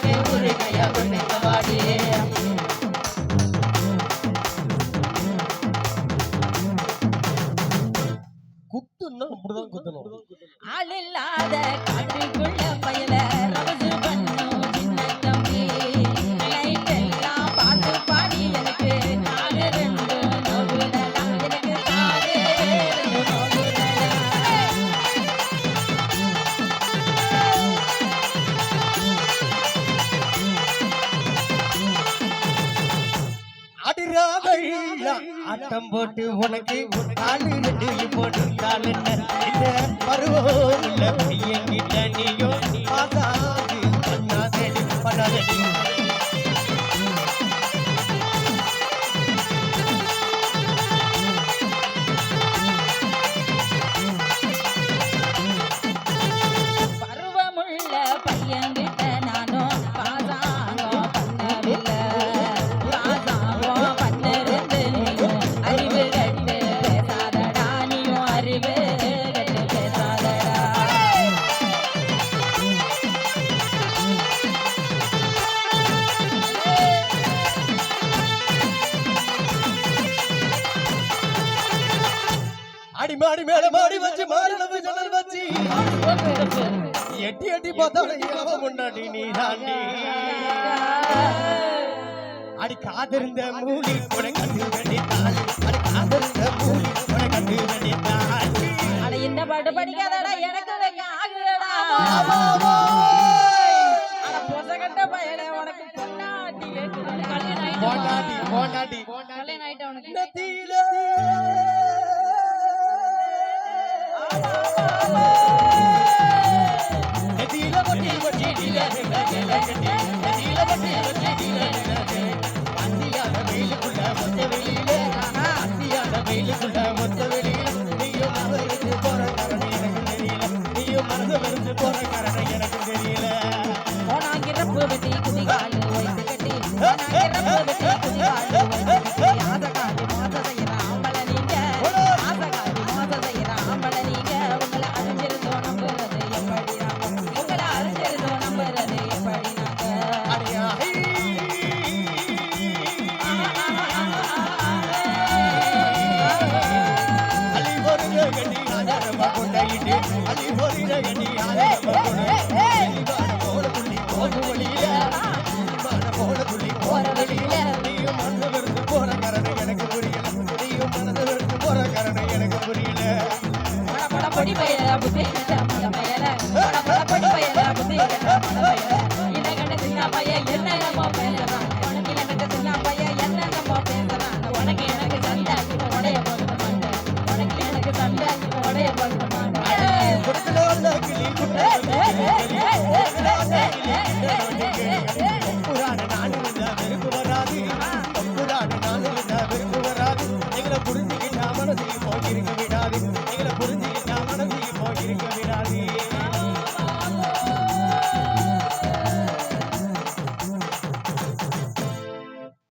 எனக்கு ஒரு கையா கொடுக்க வாடி குத்துன்னா அப்படிதான் குத்தணும். ஆள் இல்லாத காட்டுக்குள்ள பயல ரவசு பண்ணும் சின்ன தம்பி லைட் எல்லாம் பாட்டு பாடி எனக்கு நாலு ரெண்டு நோகுதலாம் எனக்கு நாலு ரெண்டு நோகுதலாம் ஆட்டம் போட்டு உனக்கு காலு ரெண்டு போட்டு இந்த பருவம் இல்ல பையன் கிட்ட நீயும் பாசாது பண்ணாதடி பண்ணாதடி பருவமுள்ள பையன்கிட்ட நானும் பாசாங்கம் பண்ணவில்லை பாசாங்கம் பண்ணிருந்து நீயும் அறிவு கட்டு பேசாதடா நீயும் அறிவு கட்டு பேசாதடா அடி மாடி மேல மாடி வச்சு மாறளவு ஜன்னல் வச்சு எட்டி எட்டி பார்த்தாலும் முன்னாடி நீ தாண்டி அடி காதிருந்த மூடி உனக்கு வேண்டித்தான் அடி காதிருந்த மூடி உனக்கு வேண்டித்தான் அட இந்த பாட்டு படிக்காதடா எனக்கு வைக்க ஆகுதடா அட பொசகட்ட பயலே உனக்கு பொன்னாட்டி கேக்குது போண்டாடி போண்டாடி கல்யாணம் ஆயிட்ட உனக்கு நதியில நதியில பட்டி பட்டி நதியில பட்டி பட்டி அந்தியான வெயிலுக்குள்ள மொத்த வெளியில அந்தியான வெயிலுக்குள்ள மொத்த வெளியில நீயும் மனதிருந்து போற காரணம் எனக்கு தெரியல நீயும் மனதிருந்து போற காரணம் எனக்கு தெரியல போனாங்கிறப்பு வெட்டி குதிகாலு வைத்து கட்டி போனாங்கிறப்பு வெட்டி குதிகாலு வைத்து கட்டி ஆசகாலி மோச செய்யற ஆம்பள நீங்க ஆசகாலி மோச செய்யற ஆம்பள நீங்க உங்களை அழிஞ்சிருந்தோ நம்புறது எப்படி நாங்க உங்களை அழிஞ்சிருந்தோ நம்புறது எப்படி நாங்க அடியா அலி ஒரு கட்டி ஆதாரமா கொண்டாயிட்டு அலி ஒரு கட்டி ஆதாரமா கொண்டாயிட்டு போற புள்ளி போற வழியில போற புள்ளி போற வழியில நீயும் மனதிலிருந்து போற காரணம் எனக்கு புரியல நீயும் மனதிலிருந்து போற காரணம் எனக்கு புரியல பட பொடி பயல புத்தி கட்ட பயல பட பொடி பயல புத்தி கட்ட பயல இந்த கண்ட சின்ன பையன் என்ன நம்ம பேசுறான் உனக்கு எனக்கு சின்ன பையன் என்ன நம்ம பேசுறான் உனக்கு எனக்கு சண்டை உடைய போட மாட்டேன் உனக்கு எனக்கு சண்டை உடைய போட மாட்டேன் குடத்துல வந்த கிளி புராண நாளில் வெறுப்பு வராது புராண நாளில் வெறுப்பு வராது எங்களை புரிஞ்சுக்கிட்டா மனசில்